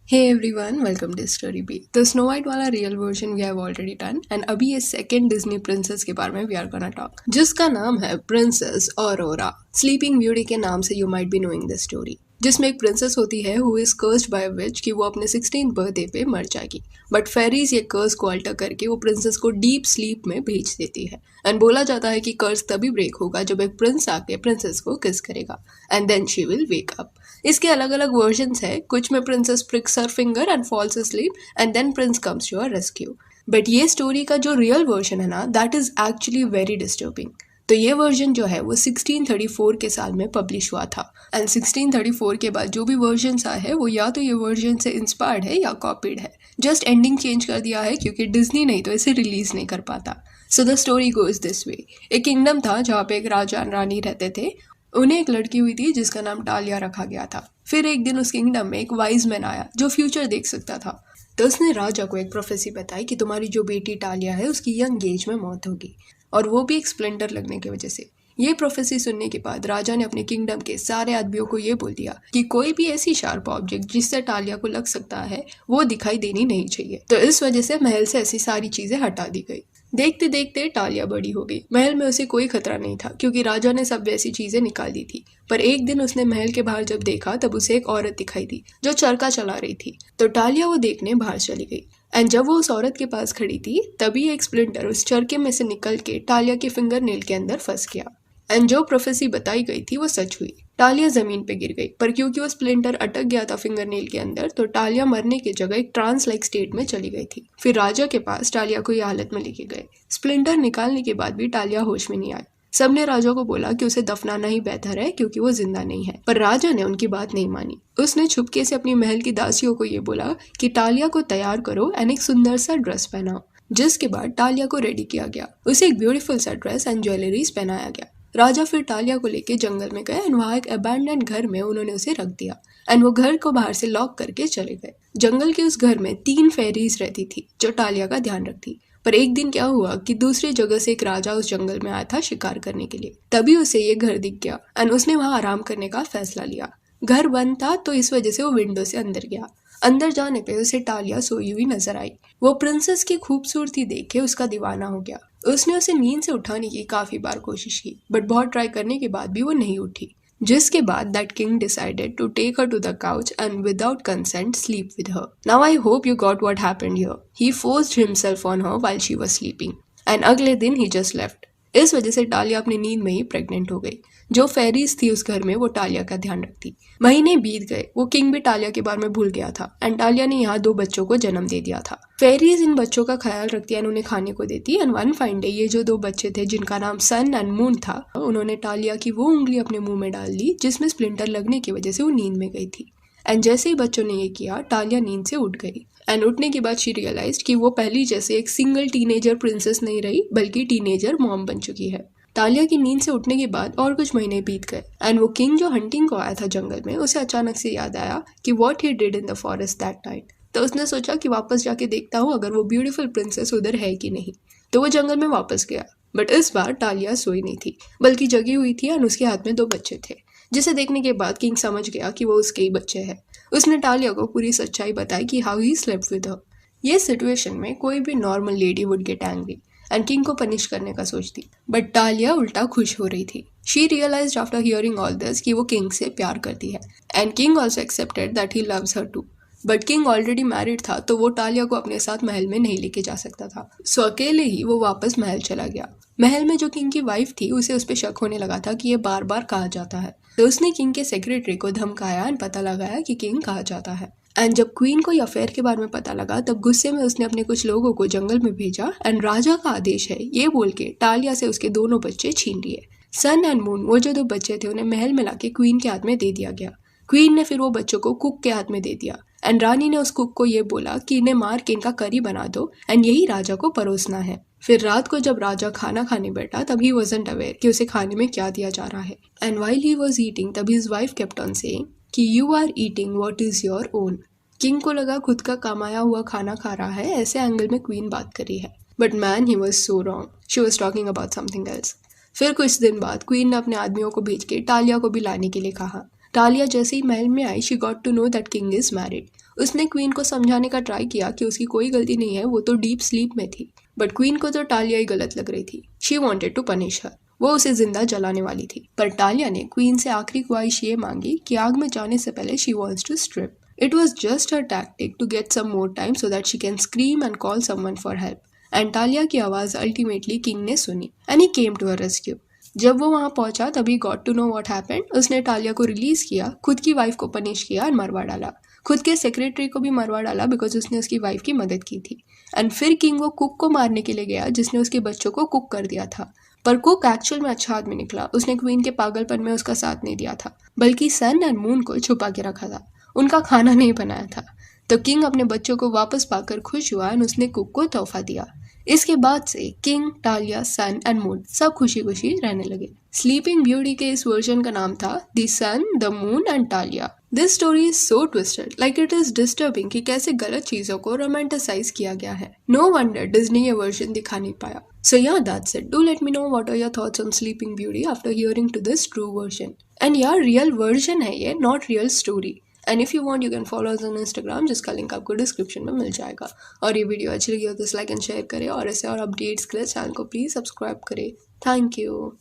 Hey everyone, welcome to Story Beat. The Snow White वाला real version we have already done and अभी ये second Disney princess के बारे में we are gonna talk जिसका नाम है प्रिंसेस ऑरोरा। स्लीपिंग ब्यूटी के नाम से you might be knowing this story, जिसमें एक प्रिंसेस होती है who is cursed by which कि वो अपने 16th बर्थडे पे मर जाएगी। बट फेरीज ये कर्स को अल्टर करके वो प्रिंसेस को डीप स्लीप में भेज देती है एंड बोला जाता है कि कर्स तभी ब्रेक होगा जब एक प्रिंस आके प्रिंसेस को किस करेगा and then she will wake up. इसके अलग अलग वर्जन्स है, कुछ में princess pricks her finger and falls asleep and then prince comes to her rescue. But ये स्टोरी का जो रियल वर्जन है ना, that is actually very disturbing. तो ये वर्जन जो है वो 1634 के साल में पब्लिश हुआ था एंड 1634 के बाद जो भी वर्जन आए हैं वो या तो ये वर्जन से इंस्पायर्ड है या कॉपीड है। जस्ट एंडिंग चेंज कर दिया है क्योंकि डिज्नी नहीं तो इसे रिलीज नहीं कर पाता। So the story goes this way. एक किंगडम था जहाँ पे एक राजा और रानी रहते थे। उन्हें एक लड़की हुई थी जिसका नाम टालिया रखा गया था। फिर एक दिन उस किंगडम में एक वाइज मैन आया जो फ्यूचर देख सकता था। तो उसने राजा को एक प्रोफेसी बताई कि तुम्हारी जो बेटी टालिया है उसकी यंग एज में मौत होगी, और वो भी एक स्प्लेंडर लगने की वजह से। ये प्रोफेसी सुनने के बाद राजा ने अपने किंगडम के सारे आदमियों को ये बोल दिया कि कोई भी ऐसी शार्प ऑब्जेक्ट जिससे टालिया को लग सकता है वो दिखाई देनी नहीं चाहिए। तो इस वजह से महल से ऐसी सारी चीजें हटा दी गई। देखते देखते टालिया बड़ी हो गई। महल में उसे कोई खतरा नहीं था क्योंकि राजा ने सब वैसी चीजें निकाल दी थी। पर एक दिन उसने महल के बाहर जब देखा तब उसे एक औरत दिखाई दी जो चरखा चला रही थी। तो टालिया वो देखने बाहर चली गई एंड जब वो उस औरत के पास खड़ी थी तभी एक स्प्लिंटर उस चरखे में से निकल के टालिया के फिंगर नेल के अंदर फंस गया एंड जो प्रोफेसी बताई गई थी वो सच हुई। टालिया जमीन पे गिर गई, पर क्योंकि वो स्प्लिंटर अटक गया था फिंगर नेल के अंदर तो टालिया मरने की जगह एक ट्रांस लाइक स्टेट में चली गई थी। फिर राजा के पास टालिया को ये हालत में लेके गए। स्प्लिंटर निकालने के बाद भी टालिया होश में नहीं आई। सबने राजा को बोला कि उसे दफनाना ही बेहतर है क्योंकि वो जिंदा नहीं है, पर राजा ने उनकी बात नहीं मानी। उसने छुपके से अपनी महल की दासियों को ये बोला कि टालिया को तैयार करो एंड एक सुंदर सा ड्रेस पहनाओ। जिसके बाद टालिया को रेडी किया गया। उसे एक ब्यूटीफुल सा ड्रेस एंड ज्वेलरीज पहनाया गया। राजा फिर टालिया को लेके जंगल में गए एंड वहाँ एक अबैंडन घर में उन्होंने उसे रख दिया एंड वो घर को बाहर से लॉक करके चले गए। जंगल के उस घर में 3 फेरीज रहती थी जो टालिया का ध्यान रखती। पर एक दिन क्या हुआ कि दूसरी जगह से एक राजा उस जंगल में आया था शिकार करने के लिए। तभी उसे ये घर दिख गया एंड उसने वहाँ आराम करने का फैसला लिया। घर बंद था तो इस वजह से वो विंडो से अंदर गया। अंदर जाने पे उसे टालिया सोई हुई नजर आई। वो प्रिंसेस की खूबसूरती देख के उसका दीवाना हो गया। उसने उसे नींद से उठाने की काफी बार कोशिश की बट बहुत ट्राई करने के बाद भी वो नहीं उठी। जिसके बाद that king decided to take her to the couch and without consent sleep with her. Now I hope you got what happened here. He forced himself on her while she was sleeping and अगले दिन ही just left. इस वजह से Talia अपनी नींद में ही pregnant हो गई। जो फेरीज थी उस घर में वो टालिया का ध्यान रखती। महीने बीत गए, वो किंग भी टालिया के बारे में भूल गया था एंड टालिया ने यहाँ 2 बच्चों को जन्म दे दिया था। फेरीज इन बच्चों का ख्याल रखती एंड उन्हें खाने को देती एंड वन फाइन डे ये जो 2 बच्चे थे जिनका नाम सन एंड मून था, उन्होंने टालिया की वो उंगली अपने मुंह में डाल ली जिसमें स्प्लिंटर लगने की वजह से वो नींद में गई थी। एंड जैसे ही बच्चों ने ये किया टालिया नींद से उठ गई एंड उठने के बाद शी रियलाइज्ड कि वो पहली जैसे एक सिंगल टीनेजर प्रिंसेस नहीं रही बल्कि टीनेजर मॉम बन चुकी है। टालिया की नींद से उठने के बाद और कुछ महीने बीत गए एंड वो किंग जो हंटिंग को आया था जंगल में, उसे अचानक से याद आया कि what he did in the forest that night. तो उसने सोचा कि वापस जाके देखता हूँ अगर वो ब्यूटीफुल प्रिंसेस उधर है कि नहीं। तो वो जंगल में वापस गया बट इस बार टालिया सोई नहीं थी बल्कि जगी हुई थी एंड उसके हाथ में 2 बच्चे थे, जिसे देखने के बाद किंग समझ गया कि वो उसके ही बच्चे हैं। उसने टालिया को पूरी सच्चाई बताई कि how he slept with her. ये सिचुएशन में कोई भी normal lady would get angry and king को पनिश करने का सोचती, बट टालिया उल्टा खुश हो रही थी। She realised after hearing all this कि वो किंग से प्यार करती है and king also accepted that he loves her too. But king already married था तो वो टालिया को अपने साथ महल में नहीं लेके जा सकता था। सो अकेले ही वो वापस महल चला गया। महल में जो किंग की वाइफ थी उसे उस पर शक होने लगा था कि ये बार बार कहा जाता है, तो उसने किंग के सेक्रेटरी को धमकाया एंड पता लगाया कि किंग कहा जाता है। एंड जब क्वीन को ये अफेयर के बारे में पता लगा तब गुस्से में उसने अपने कुछ लोगों को जंगल में भेजा एंड राजा का आदेश है ये बोल के टालिया से उसके दोनों बच्चे छीन लिए। सन एंड मून वो जो 2 बच्चे थे उन्हें महल में लाके क्वीन के हाथ में दे दिया गया। क्वीन ने फिर वो बच्चों को कुक के हाथ में दे दिया एंड रानी ने उस कुक को ये बोला कि इन्हें मार के इनका करी बना दो एंड यही राजा को परोसना है। फिर रात को जब राजा खाना खाने बैठा तब ही वॉजंट अवेयर कि उसे खाने में क्या दिया जा रहा है and while he was eating तब his wife kept on saying कि you are eating what is your own. King को लगा खुद का कमाया हुआ खाना खा रहा है, ऐसे एंगल में क्वीन बात कर रही है, but man he was so wrong. She was talking about something else. फिर कुछ दिन बाद क्वीन ने अपने आदमियों को भेज के टालिया को भी लाने के लिए कहा। टालिया जैसे ही महल में आई she got to know that king is married. उसने क्वीन को समझाने का ट्राई किया कि उसकी कोई गलती नहीं है, वो तो डीप स्लीप में थी। बट क्वीन को तो टालिया ही गलत लग रही थी। शी वॉन्टेड टू पनिश हर। वो उसे जिंदा जलाने वाली थी। पर टालिया ने क्वीन से आखिरी ख्वाहिश ये मांगी कि आग में जाने से पहले she wants to strip. It was just her tactic to get some more time so that she can scream and call someone for help. And Talia की आवाज अल्टीमेटली किंग ने सुनी and he came to her rescue. जब वो वहां पहुंचा तभी got to know what happened. उसने टालिया को रिलीज किया, खुद की वाइफ को पनिश किया और मरवा डाला। खुद के सेक्रेटरी को भी मरवा डाला बिकॉज उसने उसकी वाइफ की मदद की थी। एंड फिर किंग वो कुक को मारने के लिए गया जिसने उसके बच्चों को कुक कर दिया था। पर कुक एक्चुअल में अच्छा आदमी निकला। उसने क्वीन के पागलपन में उसका साथ नहीं दिया था, बल्कि सन एंड मून को छुपा के रखा था। उनका खाना नहीं बनाया था। तो किंग अपने बच्चों को वापस पाकर खुश हुआ और उसने कुक को तोहफा दिया। इसके बाद से king, Talia, Sun and Moon सब खुशी खुशी रहने लगे। स्लीपिंग ब्यूटी के इस वर्जन का नाम था the Sun, the Moon and Talia. This story is so twisted, like it is disturbing कि कैसे गलत चीजों को रोमांटिसाइज किया गया है। नो वंडर डिज्नी ये वर्जन दिखा नहीं पाया। So yeah, that's it. Do let me know what are your thoughts on Sleeping Beauty after hearing to this true version. And yeah, real version है ये, not real story. And if you want you can follow us on Instagram, जिसका link आपको description में मिल जाएगा। और ये video अच्छी लगी हो तो लाइक एंड शेयर करें और ऐसे और अपडेट्स के लिए चैनल को प्लीज़ सब्सक्राइब करें। Thank you.